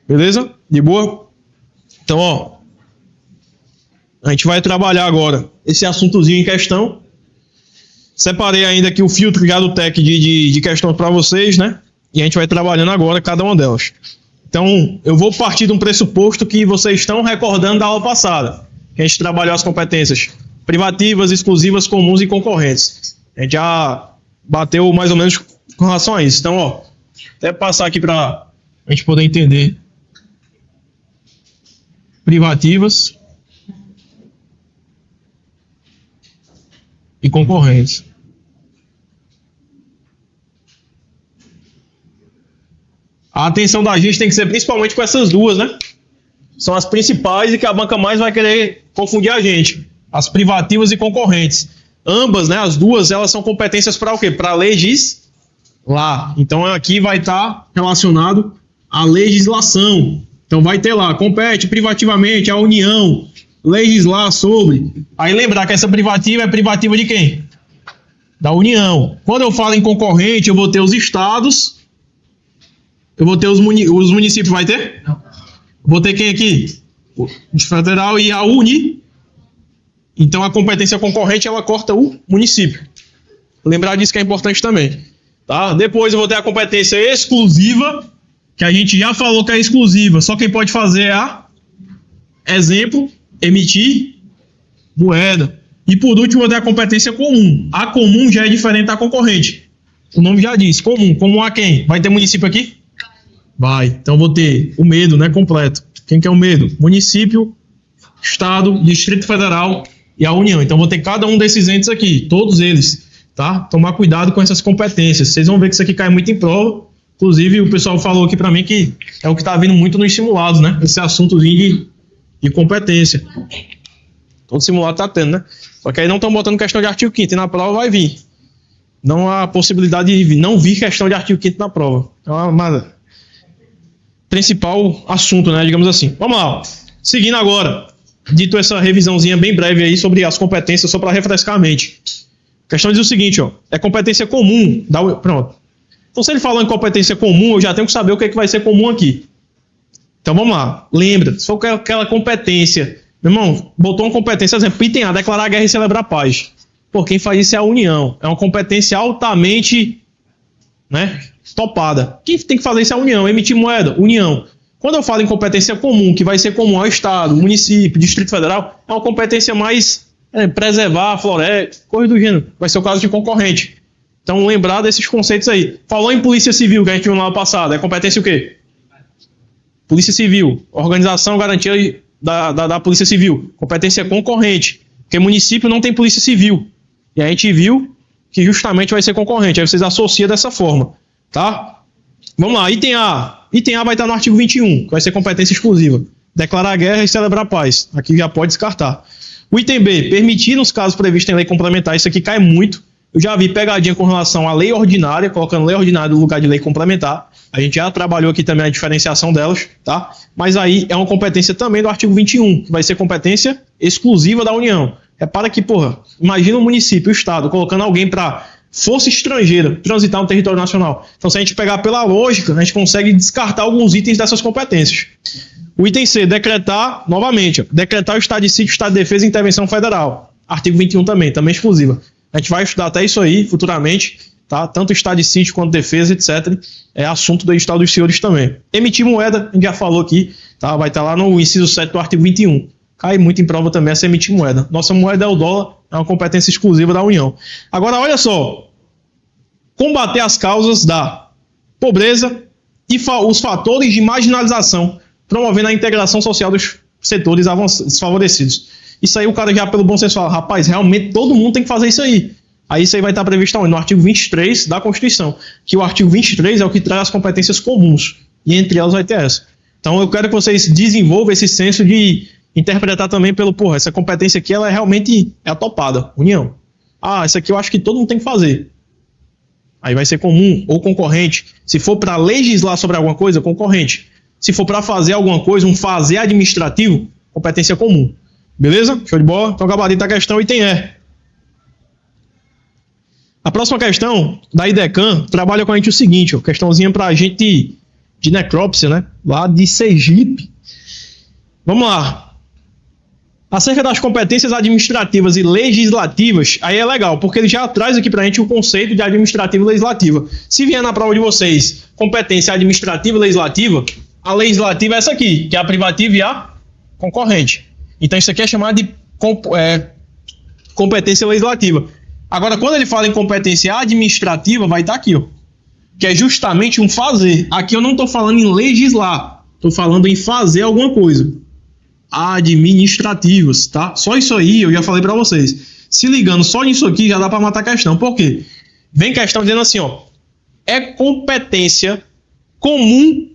Beleza? De boa? Então, ó, a gente vai trabalhar agora esse assuntozinho em questão. Separei ainda aqui o filtro já do TEC de questões para vocês, né? E a gente vai trabalhando agora cada uma delas. Então, eu vou partir de um pressuposto que vocês estão recordando da aula passada, que a gente trabalhou as competências privativas, exclusivas, comuns e concorrentes. A gente já bateu mais ou menos com relação a isso. Então, ó, até passar aqui para a gente poder entender. Privativas e concorrentes. A atenção da gente tem que ser principalmente com essas duas, né? São as principais e que a banca mais vai querer confundir a gente. As privativas e concorrentes. Ambas, né? As duas, elas são competências para o quê? Para legislar. Então aqui vai estar relacionado à legislação. Então vai ter lá, compete privativamente a União legislar sobre. Aí lembrar que essa privativa é privativa de quem? Da União. Quando eu falo em concorrente, eu vou ter os estados. Eu vou ter os municípios, vai ter? Não. Vou ter quem aqui? O federal e a Uni. Então a competência concorrente, ela corta o município. Lembrar disso que é importante também. Tá? Depois eu vou ter a competência exclusiva, que a gente já falou que é exclusiva. Só quem pode fazer é a exemplo, emitir moeda. E por último, eu vou ter a competência comum. A comum já é diferente da concorrente. O nome já diz, comum. Comum a quem? Vai ter município aqui? Vai. Então vou ter o medo, né, completo. Quem que é o medo? Município, Estado, Distrito Federal e a União. Então vou ter cada um desses entes aqui, todos eles, tá? Tomar cuidado com essas competências. Vocês vão ver que isso aqui cai muito em prova. Inclusive o pessoal falou aqui para mim que é o que está vindo muito nos simulados, né? Esse assuntozinho de competência. Todo simulado tá tendo, né? Só que aí não estão botando questão de artigo 5º e na prova vai vir. Não há possibilidade de não vir questão de artigo 5º na prova. É uma principal assunto, né, digamos assim. Vamos lá, ó. Seguindo agora, dito essa revisãozinha bem breve aí sobre as competências, só para refrescar a mente. A questão diz o seguinte, ó, é competência comum, pronto. Então se ele falou em competência comum, eu já tenho que saber o que é que vai ser comum aqui. Então vamos lá, lembra, se for aquela competência, meu irmão, botou uma competência, por exemplo, item A, declarar guerra e celebrar paz. Pô, quem faz isso é a União, é uma competência altamente, né, topada. Quem tem que fazer isso é a União, emitir moeda, União. Quando eu falo em competência comum, que vai ser comum ao Estado, município, Distrito Federal, é uma competência mais preservar a floresta, coisa do gênero. Vai ser o caso de concorrente. Então, lembrar desses conceitos aí. Falou em Polícia Civil, que a gente viu lá no passado, é competência o quê? Polícia Civil, organização, garantia da Polícia Civil. Competência concorrente, porque município não tem Polícia Civil. E a gente viu que justamente vai ser concorrente. Aí vocês associam dessa forma. Tá? Vamos lá, item A. Item A vai estar no artigo 21, que vai ser competência exclusiva. Declarar guerra e celebrar paz. Aqui já pode descartar. O item B, permitir nos casos previstos em lei complementar. Isso aqui cai muito. Eu já vi pegadinha com relação à lei ordinária, colocando lei ordinária no lugar de lei complementar. A gente já trabalhou aqui também a diferenciação delas, tá? Mas aí é uma competência também do artigo 21, que vai ser competência exclusiva da União. Repara que, porra, imagina o município, o Estado, colocando alguém para força estrangeira transitar no território nacional. Então, se a gente pegar pela lógica, a gente consegue descartar alguns itens dessas competências. O item C, decretar, novamente, decretar o estado de sítio, estado de defesa e intervenção federal. Artigo 21 também exclusiva. A gente vai estudar até isso aí futuramente, tá? Tanto estado de sítio quanto defesa, etc. É assunto do estado dos senhores também. Emitir moeda, a gente já falou aqui, tá? Vai estar lá no inciso 7 do artigo 21. Cai muito em prova também essa emitir moeda. Nossa moeda é o dólar, é uma competência exclusiva da União. Agora, olha só. Combater as causas da pobreza e os fatores de marginalização, promovendo a integração social dos setores desfavorecidos. Isso aí o cara já pelo bom senso fala, rapaz, realmente todo mundo tem que fazer isso aí. Aí isso aí vai estar previsto no artigo 23 da Constituição, que o artigo 23 é o que traz as competências comuns, e entre elas vai ter essa. Então eu quero que vocês desenvolvam esse senso de interpretar também pelo, porra, essa competência aqui, ela é realmente a topada, União. Ah, essa aqui eu acho que todo mundo tem que fazer. Aí vai ser comum ou concorrente. Se for para legislar sobre alguma coisa, concorrente. Se for para fazer alguma coisa, um fazer administrativo, competência comum. Beleza? Show de bola? Então, gabarito da questão, item E. A próxima questão da IDECAN trabalha com a gente o seguinte, ó, questãozinha para a gente de necrópsia, né? Lá de Sergipe. Vamos lá. Acerca das competências administrativas e legislativas, aí é legal, porque ele já traz aqui pra gente o conceito de administrativa e legislativa. Se vier na prova de vocês competência administrativa e legislativa, a legislativa é essa aqui, que é a privativa e a concorrente. Então isso aqui é chamado de competência legislativa. Agora, quando ele fala em competência administrativa, vai estar aqui, ó, que é justamente um fazer. Aqui eu não estou falando em legislar, estou falando em fazer alguma coisa. Administrativas, tá? Só isso aí eu já falei para vocês. Se ligando só nisso aqui já dá para matar a questão. Por quê? Vem questão dizendo assim, ó, é competência comum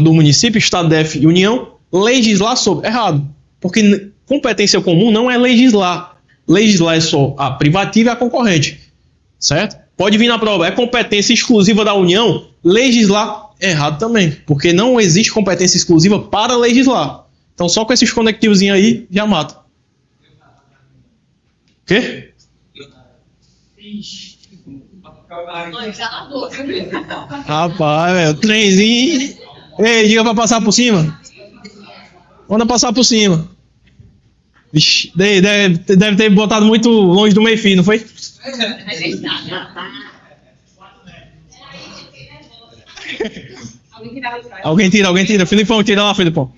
do município, estado, DF e União legislar sobre. Errado. Porque competência comum não é legislar. Legislar é só a privativa e a concorrente. Certo? Pode vir na prova. É competência exclusiva da União legislar. Errado também. Porque não existe competência exclusiva para legislar. Então só com esses conectivos aí já mata. O quê? Rapaz, velho, trenzinho. Ei, diga pra passar por cima. Manda passar por cima. Vixe, deve ter botado muito longe do meio-fio, não foi? Alguém tira. Filipão, tira lá, Filipão.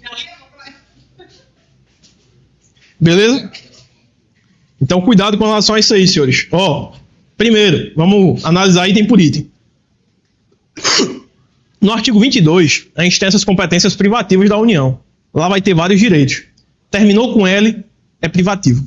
Beleza? Então, cuidado com relação a isso aí, senhores. Ó, primeiro, vamos analisar item por item. No artigo 22, a gente tem essas competências privativas da União. Lá vai ter vários direitos. Terminou com L, é privativo.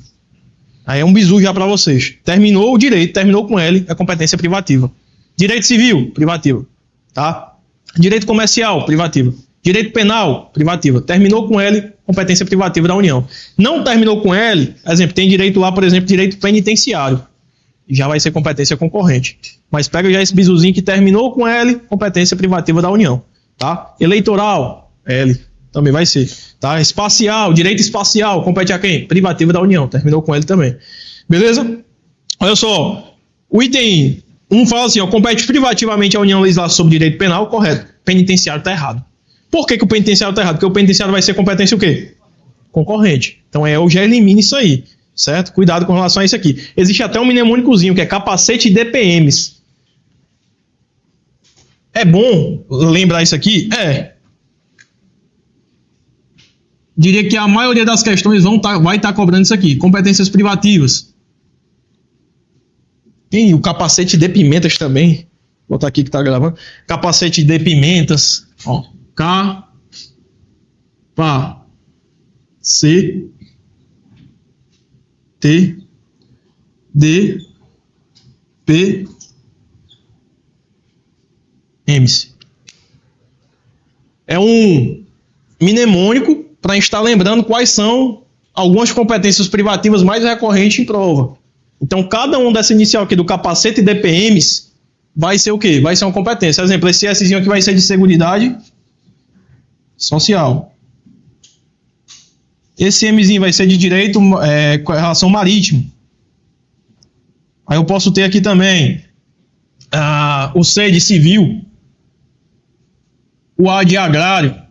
Aí é um bizu já para vocês. Terminou o direito, terminou com L, é competência privativa. Direito civil, privativo. Tá? Direito comercial, privativo. Direito penal, privativo. Terminou com L, competência privativa da União. Não terminou com L, exemplo, tem direito lá, por exemplo, direito penitenciário. Já vai ser competência concorrente. Mas pega já esse bizuzinho que terminou com L, competência privativa da União. Tá? Eleitoral, L, também vai ser. Tá? Espacial, direito espacial, compete a quem? Privativa da União. Terminou com L também. Beleza? Olha só. O item 1 fala assim, ó, compete privativamente a União legislar sobre direito penal, correto. Penitenciário está errado. Por que o penitenciário está errado? Porque o penitenciário vai ser competência o quê? Concorrente. Então eu já elimino isso aí. Certo? Cuidado com relação a isso aqui. Existe até um mnemônicozinho que é capacete e DPMs. É bom lembrar isso aqui? É. Diria que a maioria das questões vai estar cobrando isso aqui. Competências privativas. Tem o capacete de pimentas também. Vou botar aqui que está gravando. Capacete de pimentas. Ó. K-P-C-T-D-P-M's. É um mnemônico para a gente estar lembrando quais são algumas competências privativas mais recorrentes em prova. Então, cada um dessa inicial aqui do capacete e DPMs vai ser o quê? Vai ser uma competência. Por exemplo, esse Szinho aqui vai ser de seguridade social. Esse Mzinho vai ser de direito com relação marítimo. Aí eu posso ter aqui também o C de civil, o A de agrário,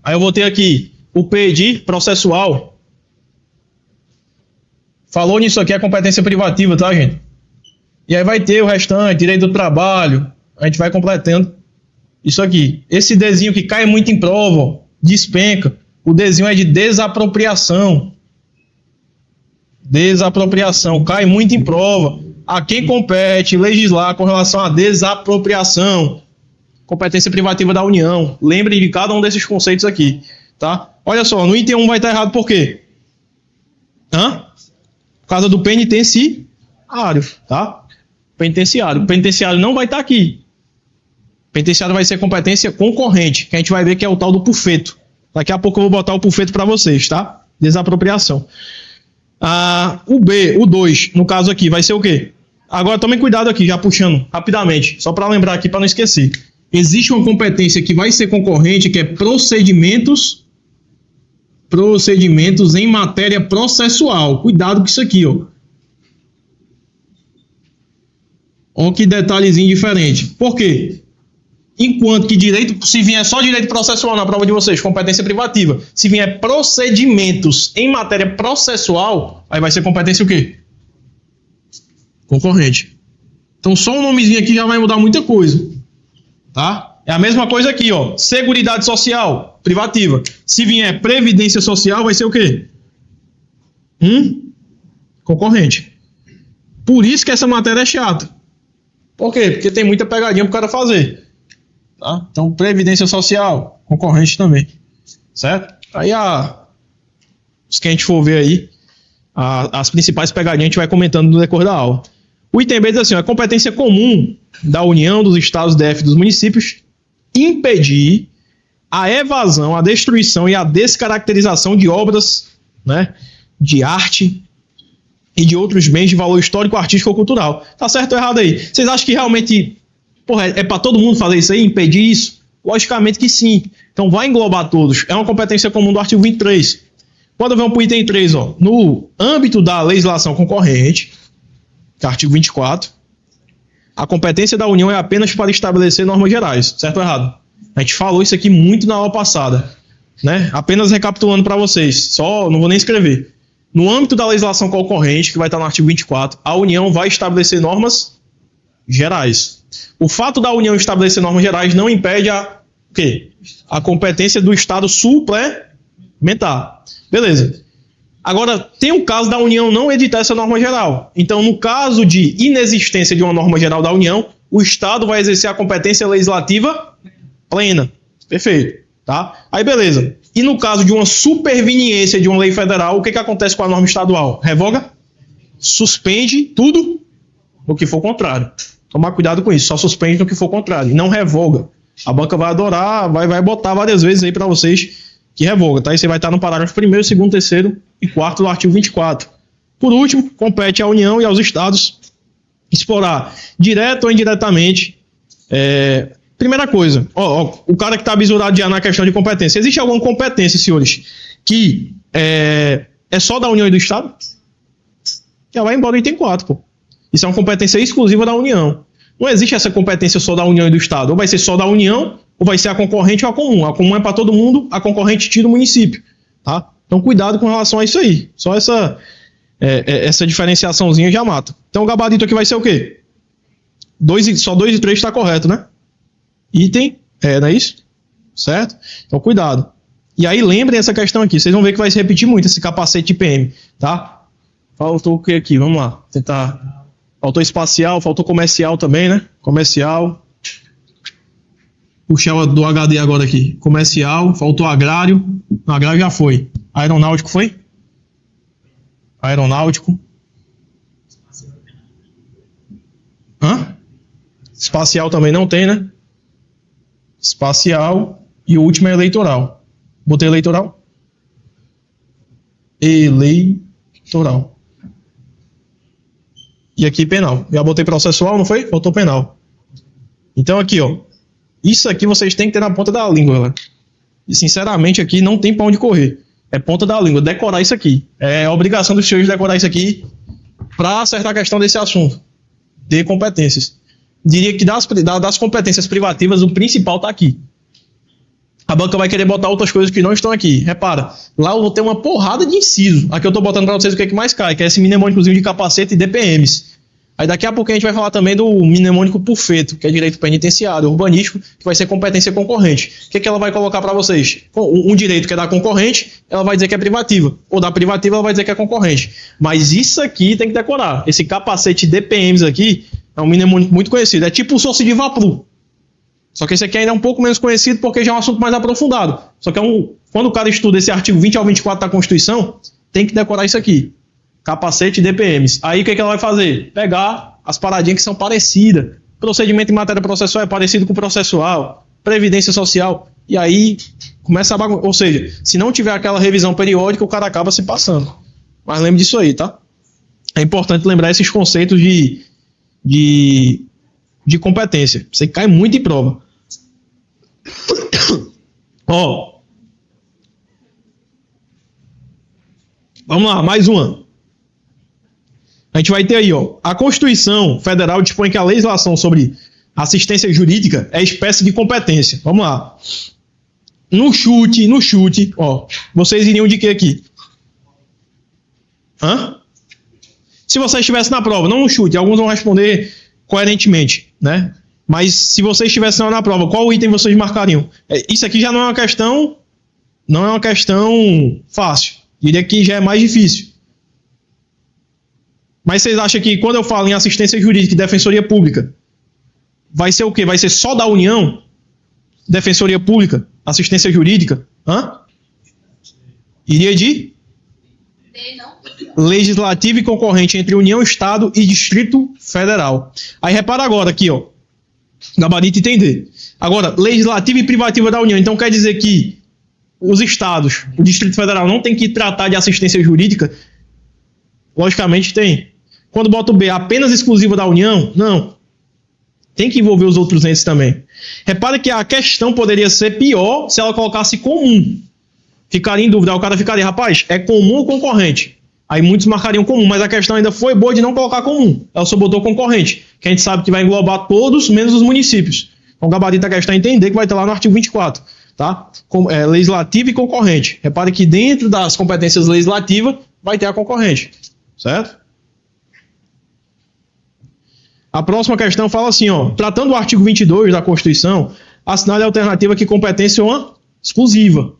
aí eu vou ter aqui o P de processual. Falou nisso aqui, é competência privativa, tá, gente? E aí vai ter o restante, direito do trabalho, a gente vai completando isso aqui. Esse Dzinho que cai muito em prova, ó, despenca. O Dzinho é de desapropriação. Desapropriação, cai muito em prova. A quem compete legislar com relação à desapropriação? Competência privativa da União. Lembre de cada um desses conceitos aqui, tá? Olha só, no item 1 vai estar errado por quê? Por causa do penitenciário, tá? Penitenciário. O penitenciário não vai estar aqui. O penitenciário vai ser competência concorrente, que a gente vai ver que é o tal do pufeto. Daqui a pouco eu vou botar o pufeto para vocês, tá? Desapropriação. O B, o 2, no caso aqui, vai ser o quê? Agora tomem cuidado aqui, já puxando rapidamente, só para lembrar aqui, para não esquecer. Existe uma competência que vai ser concorrente, que é procedimentos em matéria processual. Cuidado com isso aqui, ó. Olha que detalhezinho diferente. Por quê? Enquanto que direito, se vier só direito processual na prova de vocês, competência privativa. Se vier procedimentos em matéria processual, aí vai ser competência o quê? Concorrente. Então só um nomezinho aqui já vai mudar muita coisa. Tá? É a mesma coisa aqui, ó. Seguridade social, privativa. Se vier previdência social, vai ser o quê? Concorrente. Por isso que essa matéria é chata. Por quê? Porque tem muita pegadinha pro cara fazer. Tá? Então, previdência social, concorrente também. Certo? Aí, os que a gente for ver aí, as principais pegadinhas a gente vai comentando no decorrer da aula. O item B diz assim, a competência comum da União, dos Estados, DF e dos municípios impedir a evasão, a destruição e a descaracterização de obras, né, de arte e de outros bens de valor histórico, artístico ou cultural. Tá certo ou errado aí? Vocês acham que realmente é para todo mundo fazer isso aí, impedir isso? Logicamente que sim. Então vai englobar todos. É uma competência comum do artigo 23. Quando vamos para o item 3, ó, no âmbito da legislação concorrente, que é o artigo 24, a competência da União é apenas para estabelecer normas gerais. Certo ou errado? A gente falou isso aqui muito na aula passada, né? Apenas recapitulando para vocês, só não vou nem escrever. No âmbito da legislação concorrente, que vai estar no artigo 24, a União vai estabelecer normas gerais. O fato da União estabelecer normas gerais não impede o quê? A competência do Estado suplementar. Beleza. Agora, tem o caso da União não editar essa norma geral. Então, no caso de inexistência de uma norma geral da União, o Estado vai exercer a competência legislativa plena. Perfeito. Tá? Aí, beleza. E no caso de uma superveniência de uma lei federal, o que acontece com a norma estadual? Revoga? Suspende tudo no que for contrário. Tomar cuidado com isso. Só suspende no que for contrário. E não revoga. A banca vai adorar, vai botar várias vezes aí para vocês que revoga, tá? Aí você vai estar no parágrafo 1º, 2º, 3º e 4º do artigo 24. Por último, compete à União e aos Estados explorar, direto ou indiretamente, primeira coisa, o cara que está abisurado já na questão de competência. Existe alguma competência, senhores, que é só da União e do Estado? Já vai embora o item 4, pô. Isso é uma competência exclusiva da União. Não existe essa competência só da União e do Estado. Ou vai ser só da União, ou vai ser a concorrente ou a comum. A comum é para todo mundo, a concorrente tira o município. Tá? Então, cuidado com relação a isso aí. Só essa diferenciaçãozinha já mata. Então, o gabarito aqui vai ser o quê? Só 2 e 3 está correto, né? Item, não é isso? Certo? Então, cuidado. E aí, lembrem essa questão aqui. Vocês vão ver que vai se repetir muito esse capacete IPM. Tá? Faltou o que aqui? Vamos lá. Tentar... Faltou espacial, faltou comercial também, né? Comercial. Puxar do HD agora aqui. Comercial, faltou agrário. No agrário já foi. Aeronáutico foi? Aeronáutico. Espacial também não tem, né? Espacial. E o último é eleitoral. Botei eleitoral? Eleitoral. E aqui penal. Já botei processual, não foi? Faltou penal. Então aqui, ó. Isso aqui vocês têm que ter na ponta da língua, galera. E sinceramente aqui não tem pra onde correr. É ponta da língua. Decorar isso aqui. É obrigação dos senhores decorar isso aqui pra acertar a questão desse assunto. De competências. Diria que das competências privativas, o principal tá aqui. A banca vai querer botar outras coisas que não estão aqui. Repara, lá eu vou ter uma porrada de inciso. Aqui eu tô botando pra vocês o que é que mais cai, que é esse mnemônicozinho de capacete e DPMs. Aí daqui a pouco a gente vai falar também do mnemônico por feito, que é direito penitenciário, urbanístico, que vai ser competência concorrente. O que é que ela vai colocar para vocês? Um direito que é da concorrente, ela vai dizer que é privativa. Ou da privativa, ela vai dizer que é concorrente. Mas isso aqui tem que decorar. Esse capacete DPMs aqui é um mnemônico muito conhecido. É tipo o Soci de Vapru. Só que esse aqui ainda é um pouco menos conhecido porque já é um assunto mais aprofundado. Só que quando o cara estuda esse artigo 20 ao 24 da Constituição, tem que decorar isso aqui. Capacete e DPMs. Aí o que ela vai fazer? Pegar as paradinhas que são parecidas. Procedimento em matéria processual é parecido com processual. Previdência social. E aí começa a bagunça. Ou seja, se não tiver aquela revisão periódica, o cara acaba se passando. Mas lembre disso aí, tá? É importante lembrar esses conceitos de competência. Você cai muito em prova. Ó. Vamos lá, mais uma. A gente vai ter aí, ó, a Constituição Federal dispõe que a legislação sobre assistência jurídica é espécie de competência. Vamos lá. No chute, ó, vocês iriam de que aqui? Hã? Se você estivesse na prova, não no chute, alguns vão responder coerentemente, né? Mas se você estivesse na prova, qual item vocês marcariam? Isso aqui já não é uma questão fácil. Diria que já é mais difícil. Mas vocês acham que quando eu falo em assistência jurídica e defensoria pública, vai ser o quê? Vai ser só da União? Defensoria pública? Assistência jurídica? Hã? Iria de? Legislativo e concorrente entre União, Estado e Distrito Federal. Aí repara agora aqui, ó. Gabarito entender. Agora, legislativa e privativa da União. Então quer dizer que os estados, o Distrito Federal não tem que tratar de assistência jurídica? Logicamente tem. Quando bota o B, apenas exclusiva da União? Não. Tem que envolver os outros entes também. Repare que a questão poderia ser pior se ela colocasse comum. Ficaria em dúvida. Aí o cara ficaria, rapaz, é comum ou concorrente? Aí muitos marcariam comum, mas a questão ainda foi boa de não colocar comum. Ela só botou concorrente, que a gente sabe que vai englobar todos, menos os municípios. Então o gabarito da questão é entender que vai estar lá no artigo 24. Tá? Legislativo e concorrente. Repare que dentro das competências legislativas vai ter a concorrente. Certo? A próxima questão fala assim, ó, tratando do artigo 22 da Constituição, assinale a alternativa que competência é uma exclusiva.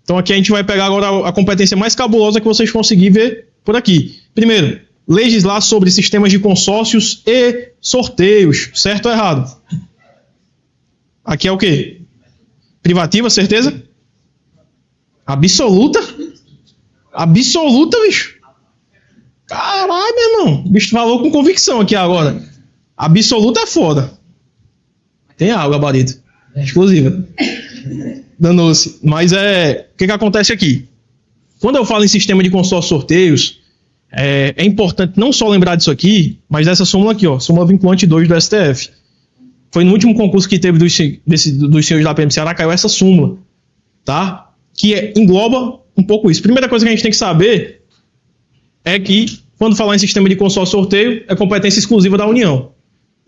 Então aqui a gente vai pegar agora a competência mais cabulosa que vocês conseguirem ver por aqui. Primeiro, legislar sobre sistemas de consórcios e sorteios. Certo ou errado? Aqui é o quê? Privativa, certeza? Absoluta? Absoluta, bicho. Caralho, meu irmão. O bicho falou com convicção aqui agora. Absoluta é foda. Tem água, gabarito. Exclusiva. Danou-se. Mas o que acontece aqui? Quando eu falo em sistema de consórcio sorteios, é importante não só lembrar disso aqui, mas dessa súmula aqui, ó, súmula vinculante 2 do STF. Foi no último concurso que teve dos senhores da PM Ceará, caiu essa súmula, tá? Que engloba um pouco isso. Primeira coisa que a gente tem que saber é que, quando falar em sistema de consórcio sorteio, é competência exclusiva da União.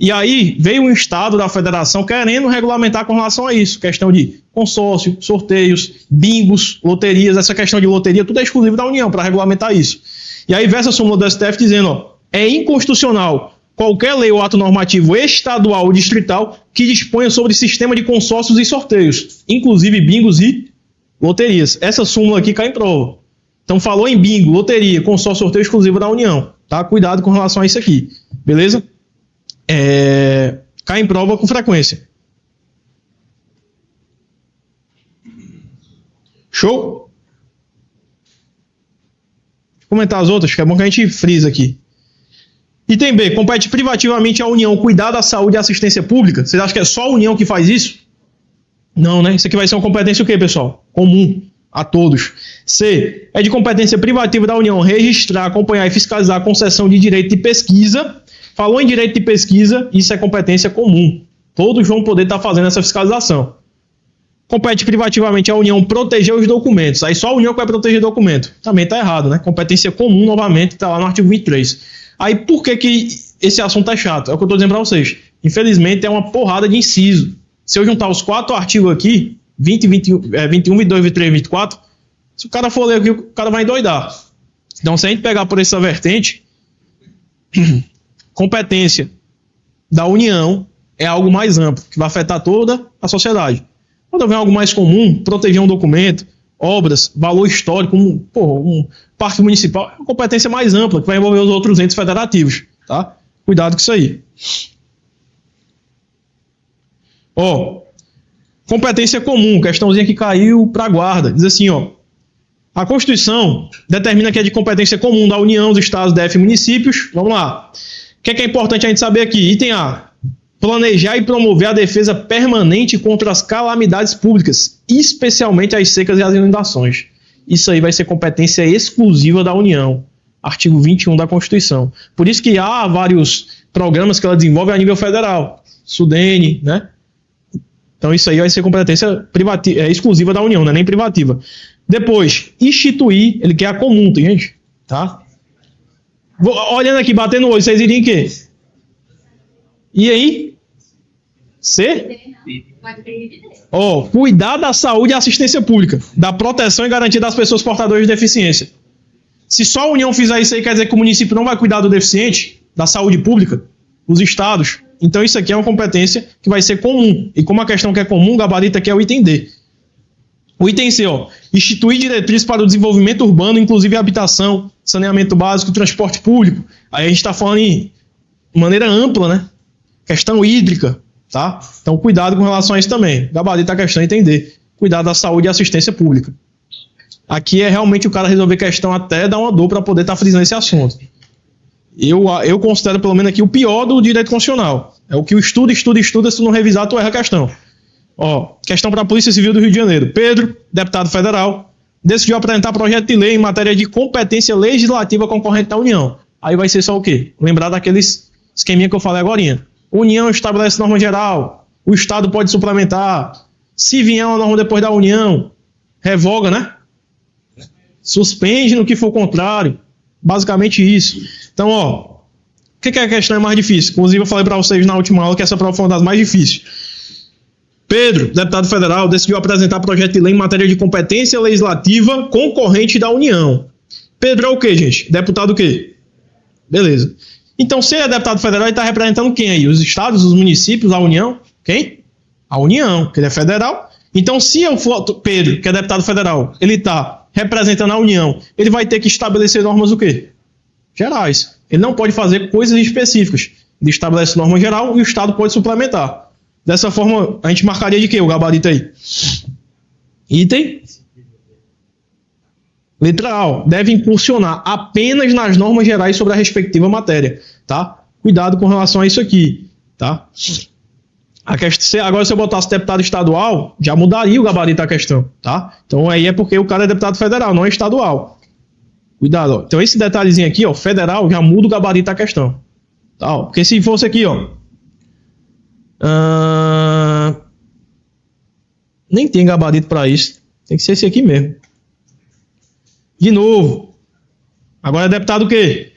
E aí, veio um Estado da Federação querendo regulamentar com relação a isso. Questão de consórcio, sorteios, bingos, loterias, essa questão de loteria, tudo é exclusivo da União para regulamentar isso. E aí, veio essa súmula do STF dizendo, ó, é inconstitucional qualquer lei ou ato normativo estadual ou distrital que disponha sobre sistema de consórcios e sorteios, inclusive bingos e loterias. Essa súmula aqui cai em prova. Então, falou em bingo, loteria, consórcio, sorteio exclusivo da União. Tá? Cuidado com relação a isso aqui. Beleza? Cai em prova com frequência. Show? Vou comentar as outras, que é bom que a gente frisa aqui. Item B. Compete privativamente à União cuidar da saúde e assistência pública. Vocês acham que é só a União que faz isso? Não, né? Isso aqui vai ser uma competência o quê, pessoal? Comum a todos. C. É de competência privativa da União registrar, acompanhar e fiscalizar a concessão de direito de pesquisa. Falou em direito de pesquisa, isso é competência comum. Todos vão poder estar fazendo essa fiscalização. Compete privativamente à União proteger os documentos. Aí só a União que vai proteger documento. Também está errado, né? Competência comum, novamente, está lá no artigo 23. Aí por que esse assunto é chato? É o que eu estou dizendo para vocês. Infelizmente é uma porrada de inciso. Se eu juntar os 4 artigos aqui, 20, 21, 22, 23, 24, se o cara for ler aqui, o cara vai endoidar. Então se a gente pegar por essa vertente, competência da União é algo mais amplo, que vai afetar toda a sociedade. Quando vem algo mais comum, proteger um documento, obras, valor histórico, um parque municipal, é uma competência mais ampla, que vai envolver os outros entes federativos. Tá? Cuidado com isso aí. Ó, competência comum, questãozinha que caiu para a guarda. Diz assim, ó. A Constituição determina que é de competência comum da União, dos Estados, DF e municípios. Vamos lá. O que é importante a gente saber aqui? Item A. Planejar e promover a defesa permanente contra as calamidades públicas, especialmente as secas e as inundações. Isso aí vai ser competência exclusiva da União. Artigo 21 da Constituição. Por isso que há vários programas que ela desenvolve a nível federal. Sudene, né? Então isso aí vai ser competência exclusiva da União, não é nem privativa. Depois, instituir, ele quer a comum, gente, tá? Olhando aqui, batendo o olho, vocês iriam em quê? E aí? C? Cuidar da saúde e assistência pública, da proteção e garantia das pessoas portadoras de deficiência. Se só a União fizer isso aí, quer dizer que o município não vai cuidar do deficiente, da saúde pública, os estados. Então isso aqui é uma competência que vai ser comum. E como a questão que é comum, o gabarito aqui é o item D. O item C, instituir diretrizes para o desenvolvimento urbano, inclusive habitação, saneamento básico, transporte público. Aí a gente está falando em maneira ampla, né? Questão hídrica, tá? Então cuidado com relação a isso também. Gabarito a questão é item D. Cuidar da saúde e assistência pública. Aqui é realmente o cara resolver questão até dar uma dor para poder estar frisando esse assunto. Eu considero pelo menos aqui o pior do direito constitucional. É o que o estuda, se tu não revisar, tu erra a questão. Questão para a Polícia Civil do Rio de Janeiro. Pedro, deputado federal, decidiu apresentar projeto de lei em matéria de competência legislativa concorrente da União. Aí vai ser só o quê? Lembrar daqueles esqueminha que eu falei agorinha. União estabelece norma geral, o Estado pode suplementar, se vier uma norma depois da União, revoga, né? Suspende no que for contrário. Basicamente isso. Então, o que é a questão é mais difícil? Inclusive eu falei para vocês na última aula que essa prova foi uma das mais difíceis. Pedro, deputado federal, decidiu apresentar projeto de lei em matéria de competência legislativa concorrente da União. Pedro é o quê, gente? Deputado o quê? Beleza. Então, se ele é deputado federal, ele está representando quem aí? Os estados, os municípios, a União? Quem? A União, porque ele é federal. Então, se eu for Pedro, que é deputado federal, ele está representando a União, ele vai ter que estabelecer normas o quê? Gerais. Ele não pode fazer coisas específicas. Ele estabelece norma geral e o Estado pode suplementar. Dessa forma, a gente marcaria de quê o gabarito aí? Item. Letra A. Deve incursionar apenas nas normas gerais sobre a respectiva matéria. Tá? Cuidado com relação a isso aqui. Tá? Agora, se eu botasse deputado estadual, já mudaria o gabarito da questão. Tá? Então, aí é porque o cara é deputado federal, não é estadual. Cuidado. Então, esse detalhezinho aqui, federal, já muda o gabarito da questão. Tá? Porque se fosse aqui, nem tem gabarito para isso. Tem que ser esse aqui mesmo. De novo. Agora é deputado o quê?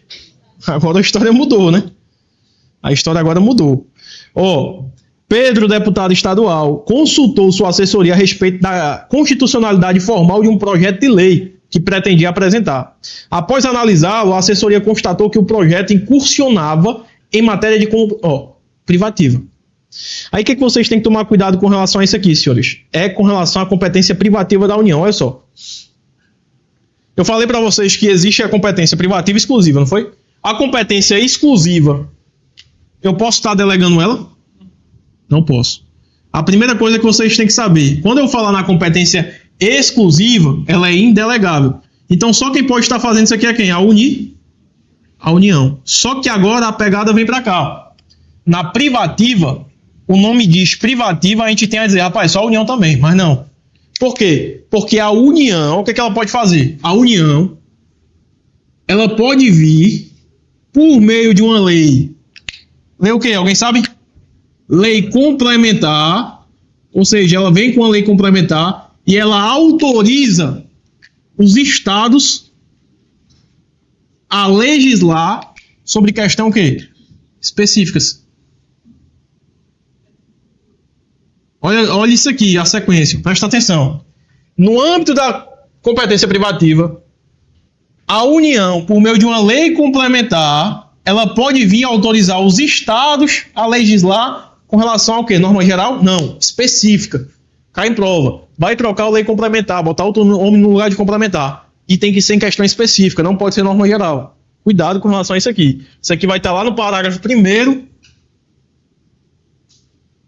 Agora a história mudou, né? A história agora mudou. Pedro, deputado estadual, consultou sua assessoria a respeito da constitucionalidade formal de um projeto de lei que pretendia apresentar. Após analisá-lo, a assessoria constatou que o projeto incursionava em matéria de privativa. Aí o que vocês têm que tomar cuidado com relação a isso aqui, senhores? É com relação à competência privativa da União, olha só. Eu falei para vocês que existe a competência privativa e exclusiva, não foi? A competência exclusiva, eu posso estar delegando ela? Não posso. A primeira coisa que vocês têm que saber, quando eu falar na competência exclusiva, ela é indelegável. Então só quem pode estar fazendo isso aqui é quem? A União. Só que agora a pegada vem para cá. Na privativa, o nome diz privativa, a gente tem a dizer, rapaz, só a União também, mas não. Por quê? Porque a União, o que ela pode fazer? A União, ela pode vir por meio de uma lei. Lei o quê? Alguém sabe? Lei complementar, ou seja, ela vem com a lei complementar e ela autoriza os estados a legislar sobre questão o quê? Específicas. Olha isso aqui, a sequência, presta atenção. No âmbito da competência privativa, a União, por meio de uma lei complementar, ela pode vir autorizar os estados a legislar com relação ao quê? Norma geral? Não, específica. Cai em prova. Vai trocar a lei complementar, botar outro nome no lugar de complementar. E tem que ser em questão específica, não pode ser norma geral. Cuidado com relação a isso aqui. Isso aqui vai estar lá no parágrafo 1º,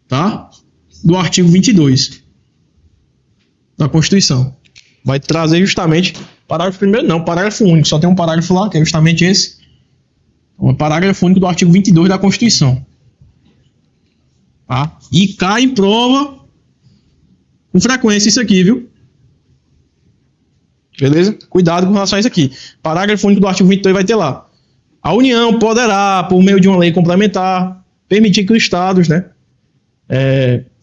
tá? Do artigo 22 da Constituição. Vai trazer justamente parágrafo 1º, não, parágrafo único. Só tem um parágrafo lá, que é justamente esse. O parágrafo único do artigo 22 da Constituição. Tá? E cai em prova com frequência isso aqui, viu? Beleza? Cuidado com relação a isso aqui. Parágrafo único do artigo 22 vai ter lá. A União poderá, por meio de uma lei complementar, permitir que os estados, né,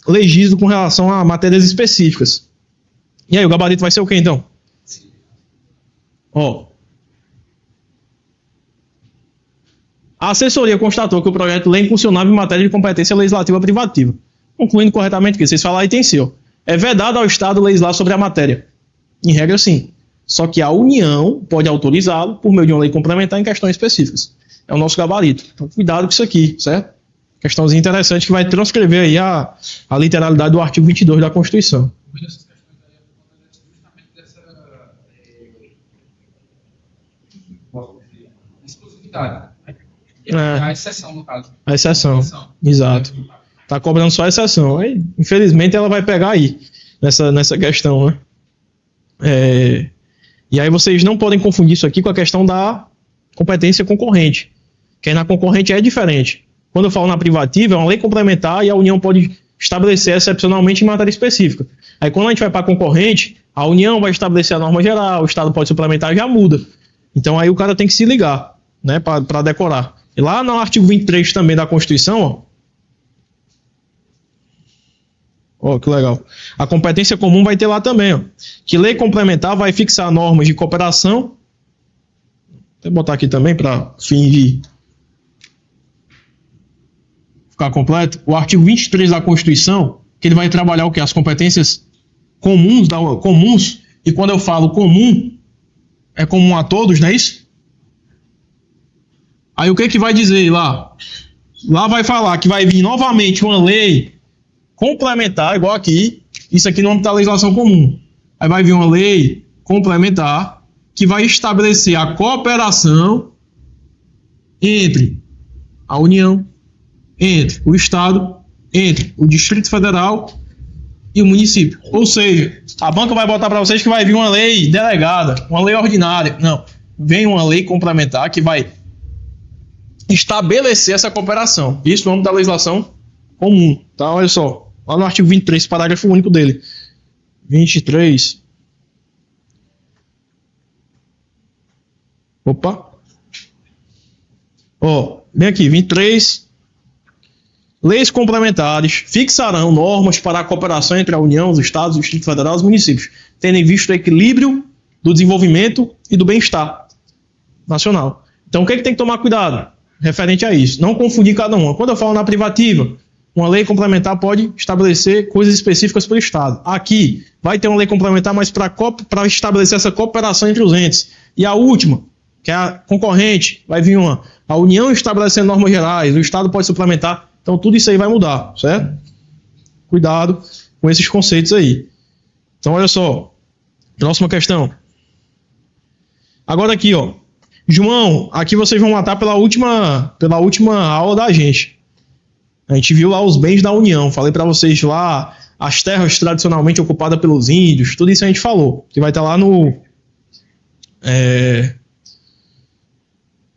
legislem com relação a matérias específicas. E aí, o gabarito vai ser o quê, então? A assessoria constatou que o projeto de lei é inconstitucionável em matéria de competência legislativa privativa. Concluindo corretamente que vocês falaram aí tem seu. É vedado ao Estado legislar sobre a matéria. Em regra, sim. Só que a União pode autorizá-lo por meio de uma lei complementar em questões específicas. É o nosso gabarito. Então, cuidado com isso aqui, certo? Questãozinha interessante que vai transcrever aí a literalidade do artigo 22 da Constituição. Essas questões aí justamente dessa exclusividade. A exceção, no caso. A exceção. Exato. Tá cobrando só a exceção. Aí, infelizmente, ela vai pegar aí nessa questão, né? E aí vocês não podem confundir isso aqui com a questão da competência concorrente. Que aí na concorrente é diferente. Quando eu falo na privativa, é uma lei complementar e a União pode estabelecer excepcionalmente em matéria específica. Aí quando a gente vai para a concorrente, a União vai estabelecer a norma geral, o Estado pode suplementar e já muda. Então aí o cara tem que se ligar, né, para decorar. E lá no artigo 23 também da Constituição, ó, que legal. A competência comum vai ter lá também, ó, que lei complementar vai fixar normas de cooperação. Vou botar aqui também para fim de ficar completo. O artigo 23 da Constituição, que ele vai trabalhar o quê? As competências comuns, comuns. E quando eu falo comum, é comum a todos, não é isso? Aí o que vai dizer lá? Lá vai falar que vai vir novamente uma lei complementar, igual aqui, isso aqui no âmbito da legislação comum. Aí vai vir uma lei complementar que vai estabelecer a cooperação entre a União, entre o Estado, entre o Distrito Federal e o município. Ou seja, a banca vai botar para vocês que vai vir uma lei delegada, uma lei ordinária. Não, vem uma lei complementar que vai estabelecer essa cooperação. Isso no âmbito da legislação comum. Tá, olha só. Lá no artigo 23, parágrafo único dele. 23. Opa. Ó, vem aqui, 23. Leis complementares fixarão normas para a cooperação entre a União, os Estados, o Distrito Federal e os municípios, tendo em vista o equilíbrio do desenvolvimento e do bem-estar nacional. Então, o que tem que tomar cuidado referente a isso? Não confundir cada uma. Quando eu falo na privativa, uma lei complementar pode estabelecer coisas específicas para o Estado. Aqui, vai ter uma lei complementar, mas para estabelecer essa cooperação entre os entes. E a última, que é a concorrente, vai vir a União estabelecendo normas gerais, o Estado pode suplementar. Então, tudo isso aí vai mudar, certo? Cuidado com esses conceitos aí. Então, olha só. Próxima questão. Agora aqui, ó. João, aqui vocês vão matar pela última aula da gente. A gente viu lá os bens da União. Falei para vocês lá as terras tradicionalmente ocupadas pelos índios. Tudo isso a gente falou. Que vai estar lá no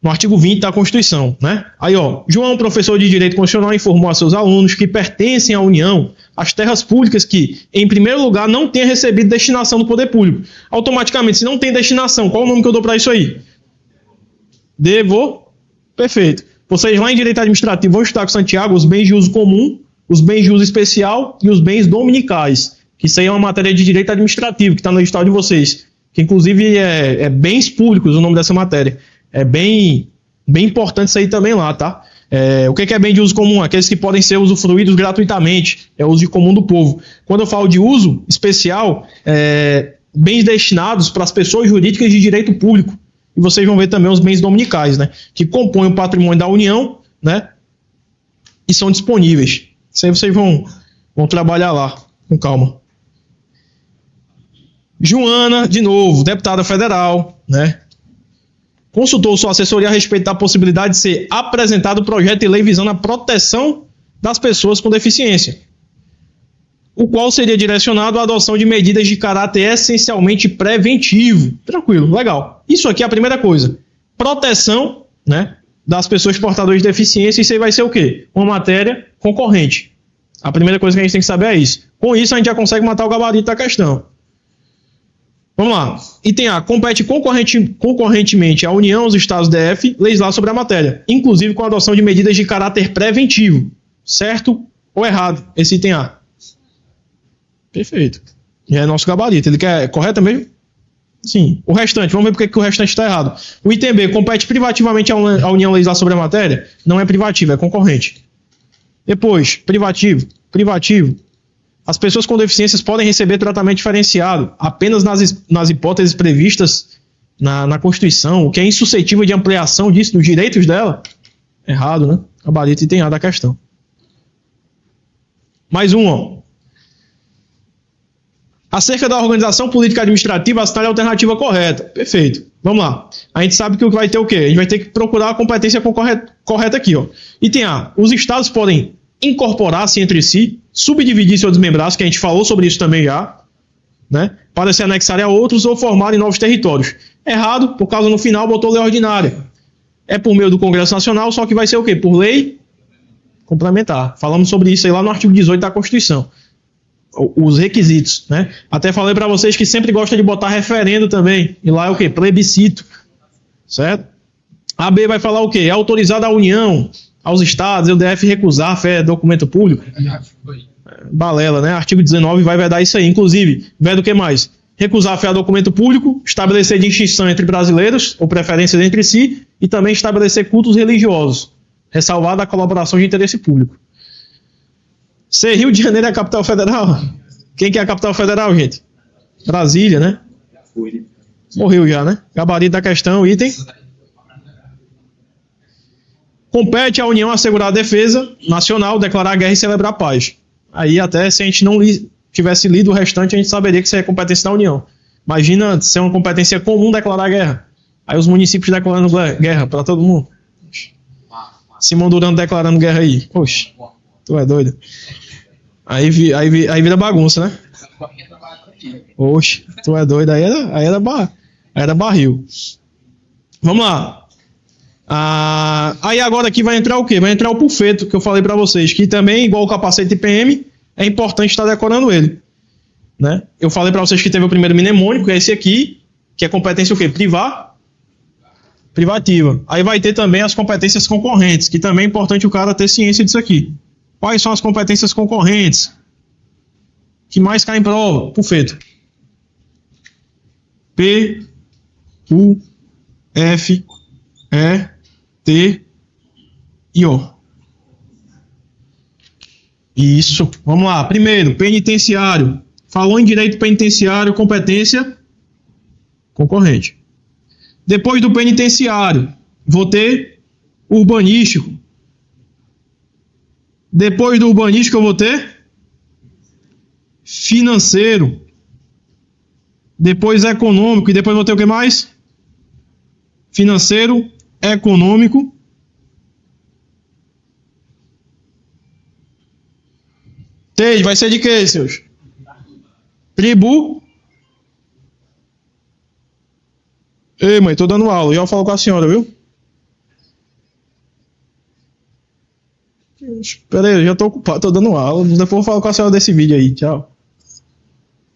artigo 20 da Constituição, né? Aí, ó, João, professor de Direito Constitucional, informou a seus alunos que pertencem à União as terras públicas que, em primeiro lugar, não tenham recebido destinação do poder público. Automaticamente, se não tem destinação, qual o nome que eu dou para isso aí? Perfeito. Vocês lá em Direito Administrativo vão estudar com Santiago os bens de uso comum, os bens de uso especial e os bens dominicais. Que isso aí é uma matéria de Direito Administrativo, que está no edital de vocês. Que, inclusive, é bens públicos o nome dessa matéria. É bem importante isso aí também lá, tá? O que é bem de uso comum? Aqueles que podem ser usufruídos gratuitamente. É uso de comum do povo. Quando eu falo de uso especial, bens destinados para as pessoas jurídicas de direito público. E vocês vão ver também os bens dominicais, né? Que compõem o patrimônio da União, né? E são disponíveis. Isso aí vocês vão trabalhar lá, com calma. Joana, de novo, deputada federal, né? Consultou sua assessoria a respeito da possibilidade de ser apresentado o projeto de lei visando a proteção das pessoas com deficiência, o qual seria direcionado à adoção de medidas de caráter essencialmente preventivo. Tranquilo, legal. Isso aqui é a primeira coisa. Proteção, né, das pessoas portadoras de deficiência. Isso aí vai ser o quê? Uma matéria concorrente. A primeira coisa que a gente tem que saber é isso. Com isso, a gente já consegue matar o gabarito da questão. Vamos lá. Item A. Compete concorrentemente à União, os Estados DF, legislar sobre a matéria, inclusive com a adoção de medidas de caráter preventivo. Certo ou errado? Esse item A. Perfeito. E é nosso gabarito. Ele quer correto mesmo? Sim. O restante, vamos ver por que o restante está errado. O item B compete privativamente à União legislar sobre a matéria? Não é privativo, é concorrente. Depois, privativo. As pessoas com deficiências podem receber tratamento diferenciado apenas nas hipóteses previstas na Constituição, o que é insuscetível de ampliação disso, dos direitos dela. Errado, né? Gabarito item A da questão. Mais um, ó. Acerca da organização política administrativa, a cidade é a alternativa correta. Perfeito. Vamos lá. A gente sabe que vai ter o quê? A gente vai ter que procurar a competência correta aqui, ó. Item A. Os estados podem incorporar-se entre si, subdividir-se ou desmembrar-se, que a gente falou sobre isso também já, né? Para se anexarem a outros ou formarem novos territórios. Errado, por causa no final botou lei ordinária. É por meio do Congresso Nacional, só que vai ser o quê? Por lei complementar. Falamos sobre isso aí lá no artigo 18 da Constituição. Os requisitos, né? Até falei para vocês que sempre gosta de botar referendo também. E lá é o quê? Plebiscito. Certo? A B vai falar o quê? É autorizada a União, aos estados, o DF recusar fé documento público. Balela, né? Artigo 19 vai vedar isso aí. Inclusive, veda o que mais? Recusar fé a documento público, estabelecer distinção entre brasileiros, ou preferências entre si, e também estabelecer cultos religiosos, ressalvada a colaboração de interesse público. C, Rio de Janeiro é a capital federal? Quem que é a capital federal, gente? Brasília, né? Morreu já, né? Gabarito da questão, item. Compete à União assegurar a defesa nacional, declarar guerra e celebrar a paz. Aí até se a gente não tivesse lido o restante, a gente saberia que isso é competência da União. Imagina ser uma competência comum declarar guerra. Aí os municípios declarando guerra para todo mundo. Simão Durando declarando guerra aí. Poxa, tu é doido. Aí vira bagunça, né? Oxe, tu é doido. Aí era barril. Vamos lá. Aí agora aqui vai entrar o quê? Vai entrar o pulfeto, que eu falei para vocês, que também, igual o capacete IPM, é importante estar decorando ele. Né? Eu falei para vocês que teve o primeiro mnemônico, que é esse aqui, que é competência o quê? Privativa. Aí vai ter também as competências concorrentes, que também é importante o cara ter ciência disso aqui. Quais são as competências concorrentes? Que mais cai em prova? Pulfeto. P, U, F, E, T e O. Isso. Vamos lá. Primeiro, penitenciário. Falou em direito penitenciário, competência concorrente. Depois do penitenciário, vou ter urbanístico. Depois do urbanístico, eu vou ter financeiro. Depois econômico. E depois vou ter o que mais? Financeiro, econômico. T, vai ser de quê, seus? Tribu. Ei, mãe, tô dando aula. Já falo com a senhora, viu? Espera aí, eu já tô ocupado, tô dando aula. Depois eu falo com a senhora desse vídeo aí. Tchau.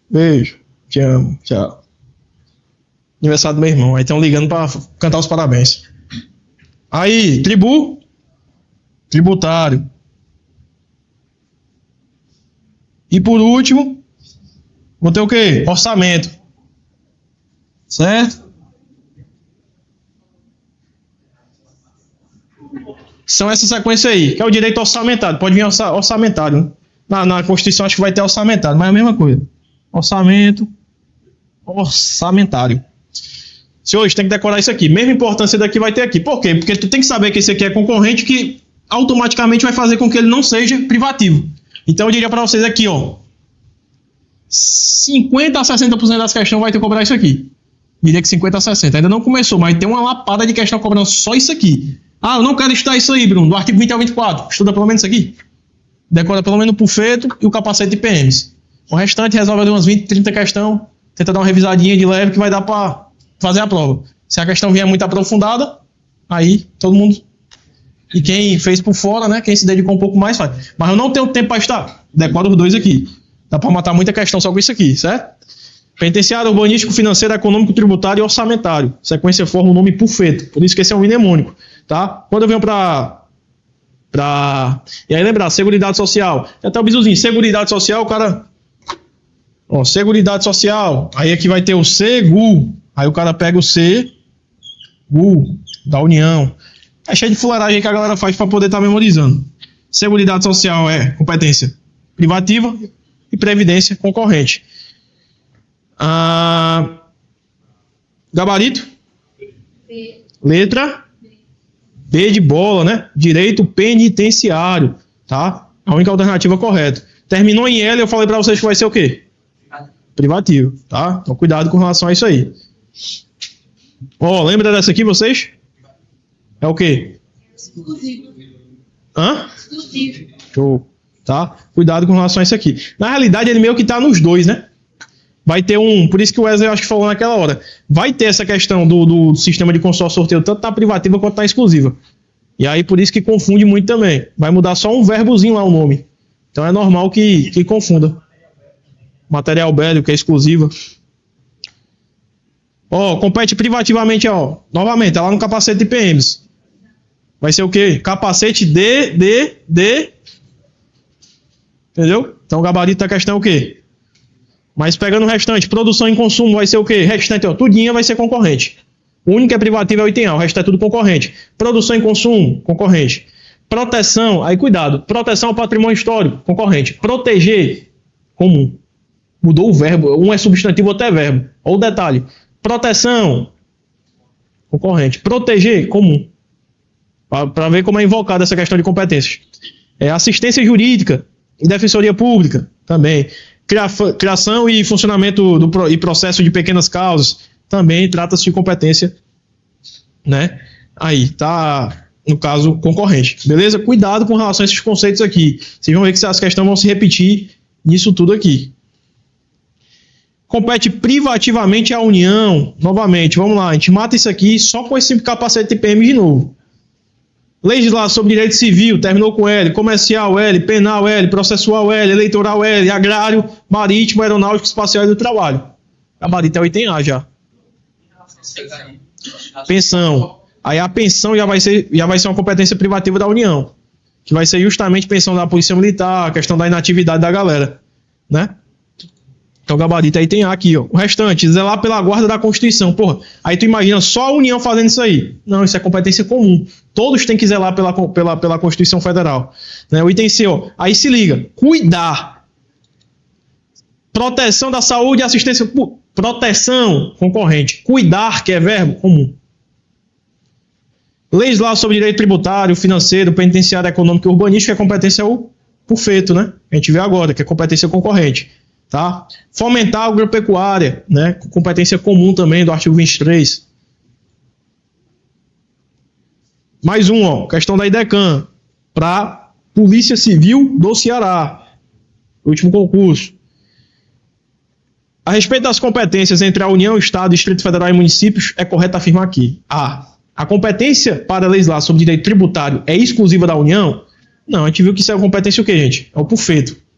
Beijo. Te amo. Tchau. Aniversário do meu irmão. Aí estão ligando pra cantar os parabéns. Aí, tributário. E por último, vou ter o quê? Orçamento. Certo? São essa sequência aí, que é o direito orçamentário. Pode vir orçamentário, né? Na Constituição acho que vai ter orçamentário, mas é a mesma coisa. Orçamentário. Senhores, tem que decorar isso aqui. Mesma importância daqui vai ter aqui. Por quê? Porque tu tem que saber que esse aqui é concorrente, que automaticamente vai fazer com que ele não seja privativo. Então eu diria para vocês aqui, ó. 50 a 60% das questões vai ter que cobrar isso aqui. Diria que 50 a 60. Ainda não começou, mas tem uma lapada de questão cobrando só isso aqui. Ah, eu não quero estudar isso aí, Bruno. Do artigo 20 ao 24. Estuda pelo menos isso aqui. Decora pelo menos o pulfeto e o capacete de PMs. O restante resolve ali umas 20, 30 questões. Tenta dar uma revisadinha de leve que vai dar para fazer a prova. Se a questão vier muito aprofundada, aí todo mundo... E quem fez por fora, né? Quem se dedicou um pouco mais faz. Mas eu não tenho tempo para estudar. Decora os dois aqui. Dá para matar muita questão só com isso aqui, certo? Penitenciário, urbanístico, financeiro, econômico, tributário e orçamentário. Sequência forma o nome pulfeto. Por isso que esse é um mnemônico. Tá? Quando eu venho E aí lembrar, Seguridade Social. Até o bizuzinho, Seguridade Social, o cara Ó, Seguridade Social. Aí aqui vai ter o SEGU. Aí o cara pega o SEGU da União. É cheio de fuleiragem que a galera faz para poder estar memorizando. Seguridade Social é competência privativa e Previdência concorrente. Gabarito? B. Letra? B de bola, né? Direito penitenciário, tá? A única alternativa correta. Terminou em L, eu falei para vocês que vai ser o quê? Privativo, tá? Então cuidado com relação a isso aí. Ó, lembra dessa aqui, vocês? É o quê? Exclusivo. Hã? Exclusivo. Show, tá? Cuidado com relação a isso aqui. Na realidade, ele meio que tá nos dois, né? Vai ter por isso que o Wesley acho que falou naquela hora, vai ter essa questão do sistema de consórcio sorteio, tanto na privativa quanto na exclusiva. E aí, por isso que confunde muito também. Vai mudar só um verbozinho lá o nome. Então é normal que confunda. Material bélico, que é exclusiva. Ó, compete privativamente, ó. Novamente, tá lá no capacete de PMs. Vai ser o quê? Capacete de... Entendeu? Então o gabarito da questão é o quê? Mas pegando o restante, produção e consumo vai ser o quê? Restante, ó, tudinha vai ser concorrente. O único que é privativo é o item A, o resto é tudo concorrente. Produção e consumo, concorrente. Proteção, aí cuidado. Proteção ao patrimônio histórico, concorrente. Proteger, comum. Mudou o verbo, um é substantivo, outro é verbo. Olha o detalhe. Proteção, concorrente. Proteger, comum. Para ver como é invocada essa questão de competências. Assistência jurídica e defensoria pública, também. Criação e funcionamento e processo de pequenas causas, também trata-se de competência, né? Aí, tá, no caso, concorrente. Beleza? Cuidado com relação a esses conceitos aqui. Vocês vão ver que as questões vão se repetir nisso tudo aqui. Compete privativamente à União. Novamente, vamos lá. A gente mata isso aqui só com esse capacete de PM de novo. Legislar sobre direito civil, terminou com L. Comercial, L. Penal, L. Processual, L. Eleitoral, L. Agrário, marítimo, aeronáutico, espacial e do trabalho. Gabarito é o item A já. Pensão. Aí a pensão já vai ser uma competência privativa da União. Que vai ser justamente pensão da Polícia Militar, a questão da inatividade da galera. Né? Então o gabarito aí tem A aqui, ó. O restante, zelar pela guarda da Constituição. Porra, aí tu imagina só a União fazendo isso aí. Não, isso é competência comum. Todos têm que zelar pela Constituição Federal. Né? O item C, ó. Aí se liga. Cuidar. Proteção da saúde e assistência. Proteção, concorrente. Cuidar, que é verbo, comum. Legislar sobre direito tributário, financeiro, penitenciário, econômico e urbanístico, que é competência por feito, né? A gente vê agora, que é competência concorrente. Tá? Fomentar a agropecuária, né? Competência comum também do artigo 23. Mais ó, questão da IDECAN, para Polícia Civil do Ceará, último concurso. A respeito das competências entre a União, Estado, Distrito Federal e municípios, é correto afirmar aqui. A competência para legislar sobre direito tributário é exclusiva da União? Não, a gente viu que isso é competência o quê, gente? É o por feito.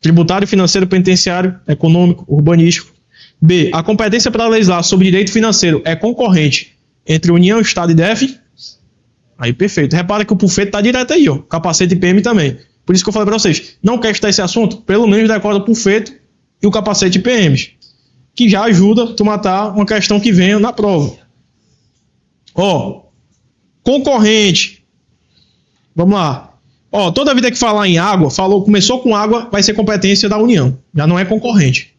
Tributário, financeiro, penitenciário, econômico, urbanístico. B. A competência para legislar sobre direito financeiro é concorrente entre União, Estado e DF? Aí, perfeito. Repara que o pulfeito está direto aí, ó. Capacete e PM também. Por isso que eu falei para vocês, não quer estudar esse assunto? Pelo menos decora o pulfeito e o capacete e PMs. Que já ajuda tu matar uma questão que venha na prova. Ó, concorrente. Vamos lá. Ó, toda vida que falar em água, começou com água, vai ser competência da União. Já não é concorrente.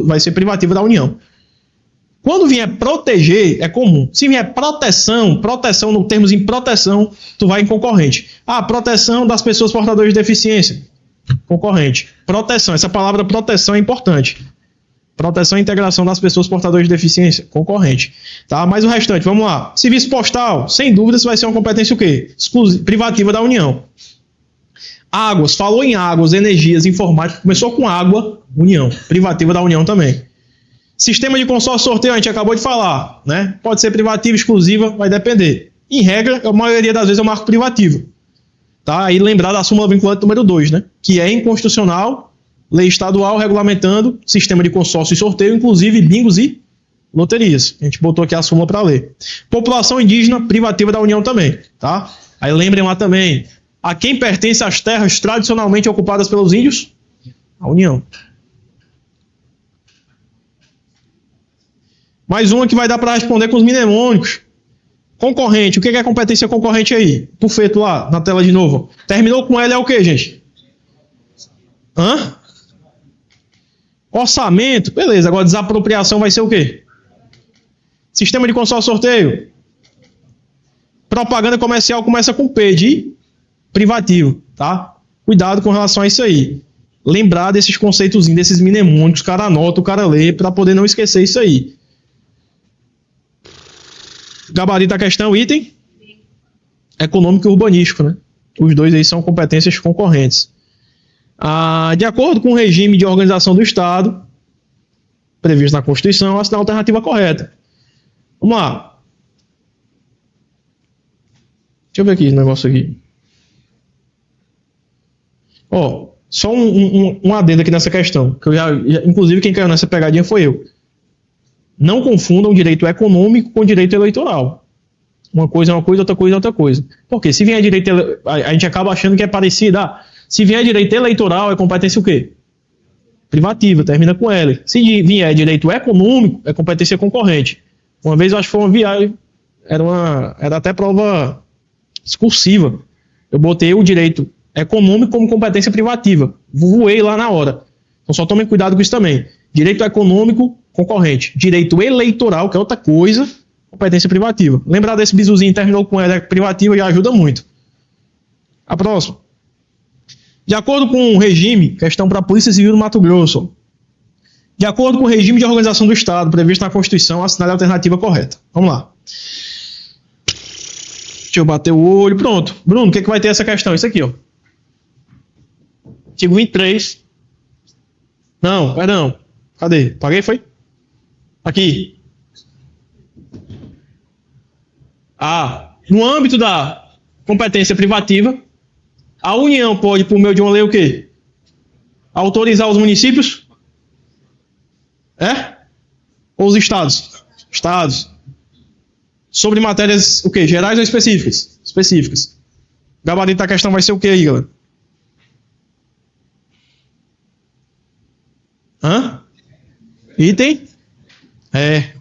Vai ser privativa da União. Quando vier proteger, é comum. Se vier proteção no termos em proteção, tu vai em concorrente. Proteção das pessoas portadoras de deficiência. Concorrente. Proteção. Essa palavra proteção é importante. Proteção e integração das pessoas portadoras de deficiência. Concorrente. Tá? Mas o restante, vamos lá. Serviço postal, sem dúvidas, vai ser uma competência o quê? Privativa da União. Águas, falou em águas, energias, informática, começou com água, União, privativa da União também. Sistema de consórcio sorteio, a gente acabou de falar, né? Pode ser privativa, exclusiva, vai depender. Em regra, a maioria das vezes é o marco privativo. Tá? Aí lembrar da súmula vinculante número 2, né? Que é inconstitucional, lei estadual regulamentando sistema de consórcio e sorteio, inclusive bingos e loterias. A gente botou aqui a súmula para ler. População indígena, privativa da União também, tá? Aí lembrem lá também, a quem pertence as terras tradicionalmente ocupadas pelos índios? A União. Mais uma que vai dar para responder com os mnemônicos. Concorrente. O que é competência concorrente aí? Tufeto lá, na tela de novo. Terminou com L é o que, gente? Hã? Orçamento. Beleza, agora desapropriação vai ser o quê? Sistema de consórcio sorteio. Propaganda comercial começa com P de privativo, tá? Cuidado com relação a isso aí. Lembrar desses conceitozinhos, desses mnemônicos, o cara anota, o cara lê, para poder não esquecer isso aí. Gabarito a questão, item econômico e urbanístico, né? Os dois aí são competências concorrentes. De acordo com o regime de organização do Estado, previsto na Constituição, assinar a alternativa correta. Vamos lá. Deixa eu ver aqui esse negócio aqui. Só um adendo aqui nessa questão, que inclusive quem caiu nessa pegadinha foi eu. Não confundam direito econômico com direito eleitoral. Uma coisa é uma coisa, outra coisa é outra coisa. Porque se vier direito, a gente acaba achando que é parecido. Se vier direito eleitoral, é competência o quê? Privativa, termina com L. Se vier direito econômico, é competência concorrente. Uma vez eu acho que foi uma viagem, era até prova discursiva. Eu botei o direito econômico como competência privativa. Voei lá na hora. Então só tomem cuidado com isso também. Direito econômico, concorrente. Direito eleitoral, que é outra coisa, competência privativa. Lembrar desse bizuzinho, terminou com ela privativa, já ajuda muito. A próxima. De acordo com o regime, questão para a Polícia Civil do Mato Grosso. De acordo com o regime de organização do Estado, previsto na Constituição, assinale a alternativa correta. Vamos lá. Deixa eu bater o olho. Pronto. Bruno, o que vai ter essa questão? Isso aqui, ó. Artigo 23. Não, perdão. Cadê? Paguei, foi? Aqui. No âmbito da competência privativa, a União pode, por meio de uma lei, o quê? Autorizar os municípios? Ou os estados? Estados. Sobre matérias, o quê? Gerais ou específicas? Específicas. Gabarito da questão vai ser o quê aí, galera? Item?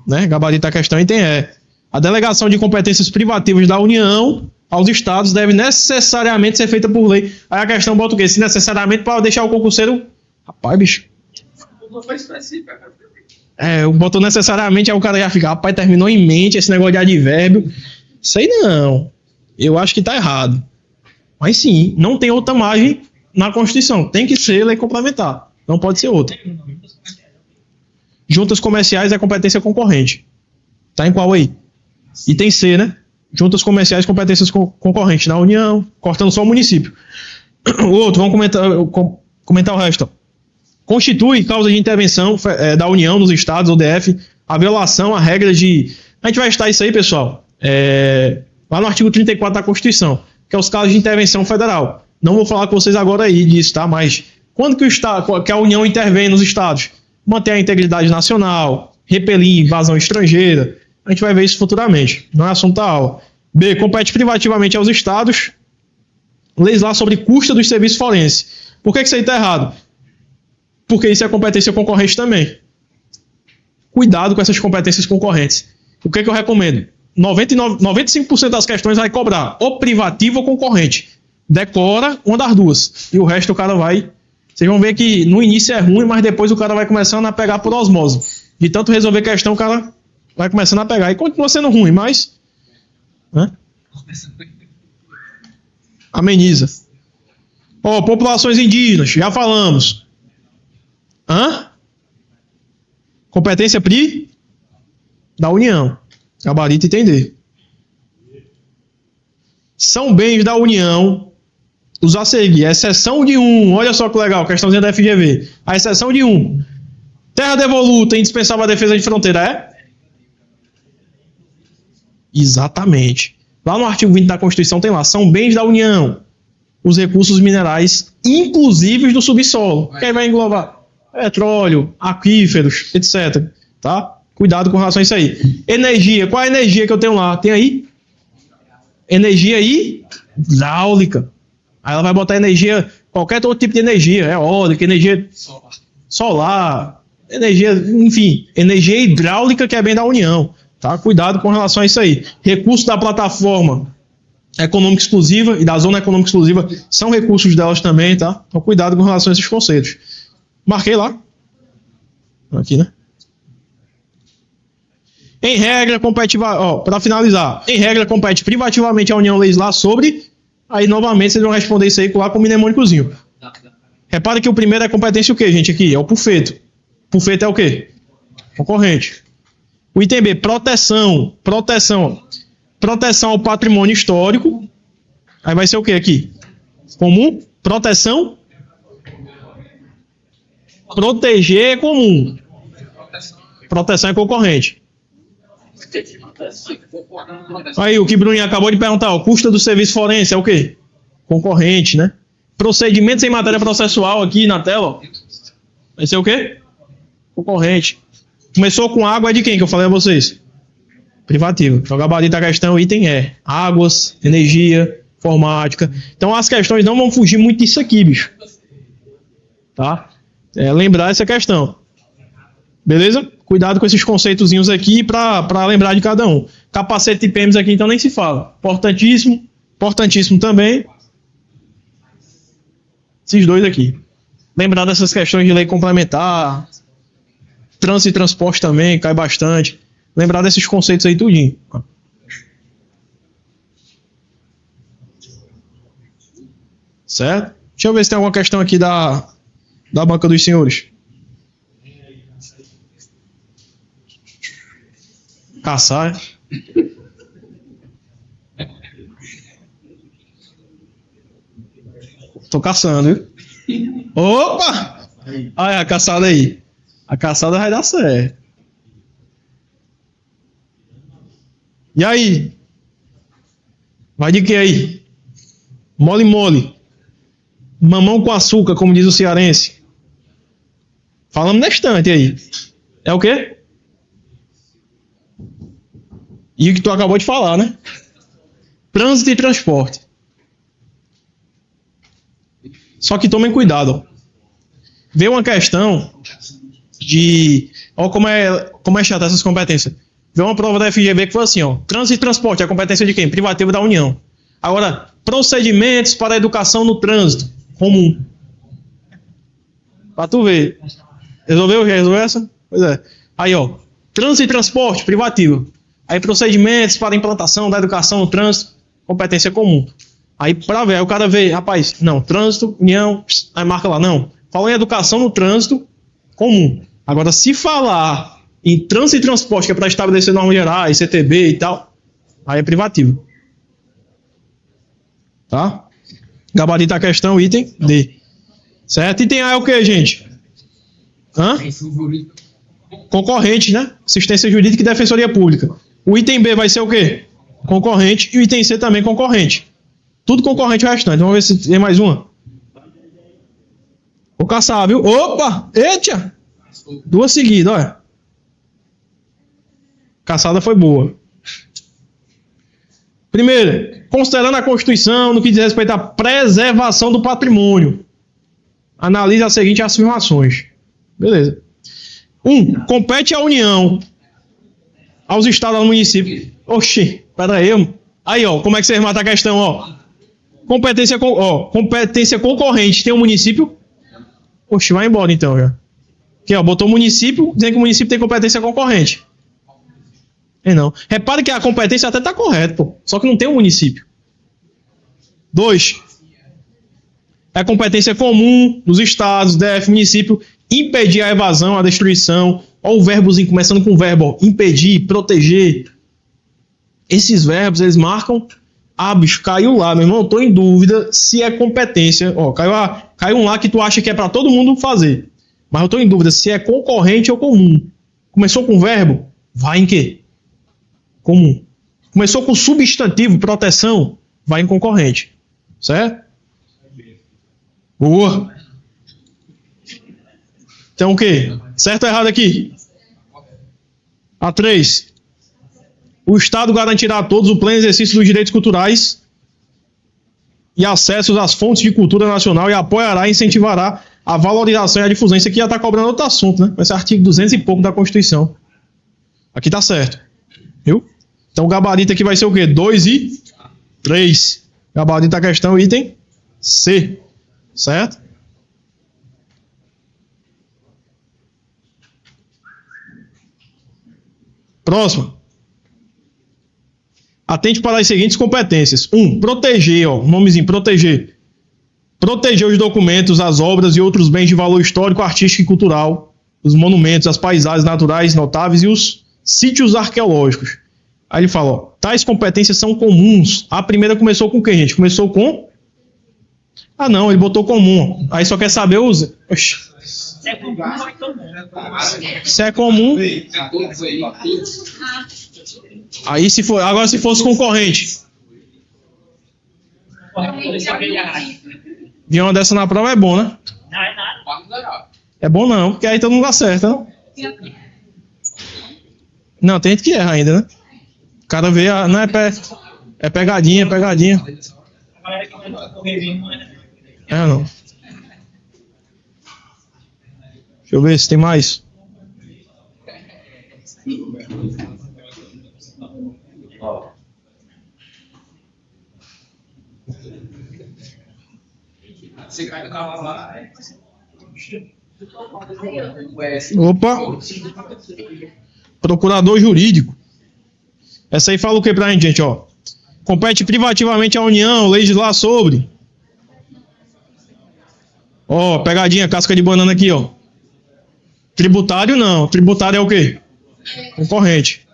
Né? Gabarito da questão, item A delegação de competências privativas da União aos estados deve necessariamente ser feita por lei. Aí a questão bota o quê? Se necessariamente para deixar o concurseiro... Rapaz, bicho. Não foi específico. Botou necessariamente, aí o cara já fica, rapaz, terminou em mente esse negócio de advérbio. Sei não. Eu acho que tá errado. Mas sim, não tem outra margem na Constituição. Tem que ser lei complementar. Não pode ser outra. Juntas comerciais é competência concorrente. Tá em qual aí? Item C, né? Juntas comerciais, competências concorrentes na União, cortando só o município. O outro, vamos comentar o resto. Constitui causa de intervenção da União nos estados ou DF a violação a regras de... A gente vai estar isso aí, pessoal, lá no artigo 34 da Constituição, que é os casos de intervenção federal. Não vou falar com vocês agora aí disso, tá? Mas quando que a União intervém nos estados? Manter a integridade nacional, repelir invasão estrangeira. A gente vai ver isso futuramente. Não é assunto da aula. B. Compete privativamente aos estados legislar sobre custo dos serviços forenses. Por que isso aí está errado? Porque isso é competência concorrente também. Cuidado com essas competências concorrentes. O que eu recomendo? 95% das questões vai cobrar ou privativo ou concorrente. Decora uma das duas. E o resto o cara vai... Vocês vão ver que no início é ruim, mas depois o cara vai começando a pegar por osmose. De tanto resolver questão, o cara vai começando a pegar. E continua sendo ruim, mas... ameniza. Populações indígenas, já falamos. Competência PRI da União. Gabarito entender. São bens da União, os a seguir, exceção de um. Olha só que legal, questãozinha da FGV. A exceção de um. Terra devoluta, indispensável à defesa de fronteira, Exatamente. Lá no artigo 20 da Constituição tem lá, são bens da União, os recursos minerais, inclusive do subsolo. Que aí vai englobar petróleo, aquíferos, etc. Tá? Cuidado com relação a isso aí. Energia, qual é a energia que eu tenho lá? Tem aí? Energia hidráulica. Aí ela vai botar energia, qualquer outro tipo de energia, eólica, energia solar, energia, enfim, energia hidráulica que é bem da União, tá? Cuidado com relação a isso aí. Recursos da plataforma econômica exclusiva e da zona econômica exclusiva são recursos delas também, tá? Então cuidado com relação a esses conceitos. Marquei lá. Aqui, né? Em regra, compete, para finalizar, em regra, compete privativamente a União legislar sobre, aí novamente vocês vão responder isso aí lá com o mnemônicozinho. Repare que o primeiro é competência o quê, gente, aqui? É o PUFETO. PUFETO é o quê? Concorrente. O item B, proteção. Proteção ao patrimônio histórico. Aí vai ser o quê aqui? Comum. Proteção. Proteger é comum. Proteção é concorrente. Aí, o que o Bruninho acabou de perguntar, o custo do serviço forense é o quê? Concorrente, né? Procedimentos em matéria processual aqui na tela, ó. Vai ser o quê? Concorrente. Começou com água, é de quem que eu falei a vocês? Privativo. Então, o gabarito da questão, item é águas, energia, informática. Então, as questões não vão fugir muito disso aqui, bicho. Tá? Lembrar essa questão. Beleza? Cuidado com esses conceitozinhos aqui para lembrar de cada um. Capacete de PMs aqui, então, nem se fala. Importantíssimo. Importantíssimo também. Esses dois aqui. Lembrar dessas questões de lei complementar. Trânsito e transporte também, cai bastante. Lembrar desses conceitos aí tudinho. Certo? Deixa eu ver se tem alguma questão aqui da banca dos senhores. Caçar. Tô caçando, viu? Opa! Olha a caçada aí. A caçada vai dar certo. E aí? Vai de que aí? Mole mole. Mamão com açúcar, como diz o cearense. Falamos na estante aí. É o quê? E o que tu acabou de falar, né? Trânsito e transporte. Só que tomem cuidado, ó. Vê uma questão de... Olha como é chata essas competências. Vê uma prova da FGV que foi assim, ó. Trânsito e transporte, a competência de quem? Privativa da União. Agora, procedimentos para a educação no trânsito. Comum. Pra tu ver. Resolveu? Já resolveu essa? Pois é. Aí, ó. Trânsito e transporte, privativo. Aí, procedimentos para a implantação da educação no trânsito, competência comum. Aí, pra ver, aí o cara vê, rapaz, não, trânsito, União, aí marca lá, não. Falou em educação no trânsito, comum. Agora, se falar em trânsito e transporte, que é para estabelecer normas gerais, CTB e tal, aí é privativo. Tá? Gabarito a questão, item D. Certo? Item A é o que, gente? Hã? Concorrente, né? Assistência jurídica e defensoria pública. O item B vai ser o quê? Concorrente. E o item C também concorrente. Tudo concorrente o restante. Vamos ver se tem mais uma. Vou caçar, viu? Opa! Eita! Duas seguidas, olha. Caçada foi boa. Primeiro, considerando a Constituição no que diz respeito à preservação do patrimônio. Analise as seguintes afirmações. Beleza. 1. Compete à União, aos estados e aos municípios. Oxi, peraí. Aí, ó, como é que você remata a questão, ó? Competência concorrente. Tem um município? Oxi, vai embora então, já. Aqui, ó, botou município, dizendo que o município tem competência concorrente. É não. Repare que a competência até está correta, pô. Só que não tem um município. 2. É competência comum dos estados, DF, município, impedir a evasão, a destruição. Olha o verbozinho, começando com o verbo, ó, impedir, proteger. Esses verbos, eles marcam... Ah, bicho, caiu lá, meu irmão, eu tô em dúvida se é competência. Ó, caiu um lá que tu acha que é para todo mundo fazer. Mas eu tô em dúvida se é concorrente ou comum. Começou com verbo, vai em quê? Comum. Começou com substantivo, proteção, vai em concorrente. Certo? Boa. Então o quê? Certo ou errado aqui? A3. O Estado garantirá a todos o pleno exercício dos direitos culturais e acessos às fontes de cultura nacional e apoiará e incentivará a valorização e a difusão. Isso aqui já está cobrando outro assunto, né? Vai ser artigo 200 e pouco da Constituição. Aqui tá certo. Viu? Então o gabarito aqui vai ser o quê? 2 e 3. Gabarito da questão, item C. Certo? Próximo. Atente para as seguintes competências. 1. Proteger, ó, nomezinho, proteger. Proteger os documentos, as obras e outros bens de valor histórico, artístico e cultural, os monumentos, as paisagens naturais notáveis e os sítios arqueológicos. Aí ele fala, ó, tais competências são comuns. A primeira começou com o quê, gente? Começou com... Ah, não, ele botou comum. Aí só quer saber os... Oxi. Se é comum, vai todo mundo. Se é comum... Aí se for... Agora se fosse concorrente. De uma dessa na prova é bom, né? Não é nada. É bom não, porque aí todo mundo acerta, não? Não, tem gente que erra ainda, né? O cara vê, não é é pegadinha, pegadinha. A galera que vai correr não é. É, não. Deixa eu ver se tem mais. Você cai do cavalo lá. Opa! Procurador jurídico. Essa aí fala o que pra gente, ó? Compete privativamente à União legislar sobre. Ó, pegadinha, casca de banana aqui, ó. Tributário não. Tributário é o quê? Concorrente.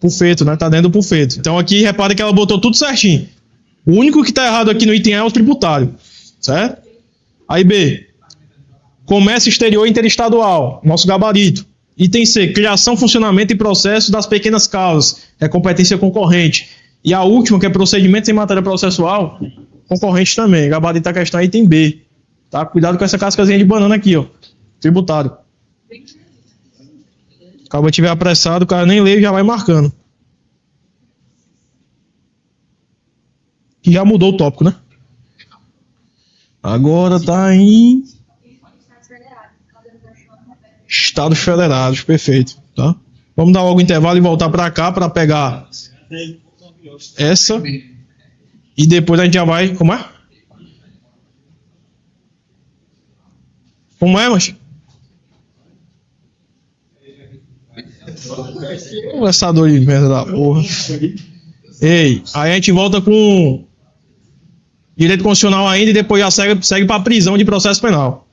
Pulfeto, né? Tá dentro do pulfeto. Então aqui, repara que ela botou tudo certinho. O único que tá errado aqui no item A é o tributário. Certo? Aí B. Comércio exterior interestadual. Nosso gabarito. Item C. Criação, funcionamento e processo das pequenas causas. É competência concorrente. E a última, que é procedimentos em matéria processual, concorrente também. Gabarito da questão é item B. Tá? Cuidado com essa cascazinha de banana aqui, ó. Tributário. O cara estiver apressado, o cara nem lê e já vai marcando. Que já mudou o tópico, né? Agora tá em Estados Federados, perfeito, tá? Vamos dar logo o intervalo e voltar para cá para pegar essa e depois a gente já vai, como é? Como é, macho? Conversador de merda da porra. Ei, aí a gente volta com direito constitucional ainda e depois já segue para prisão de processo penal.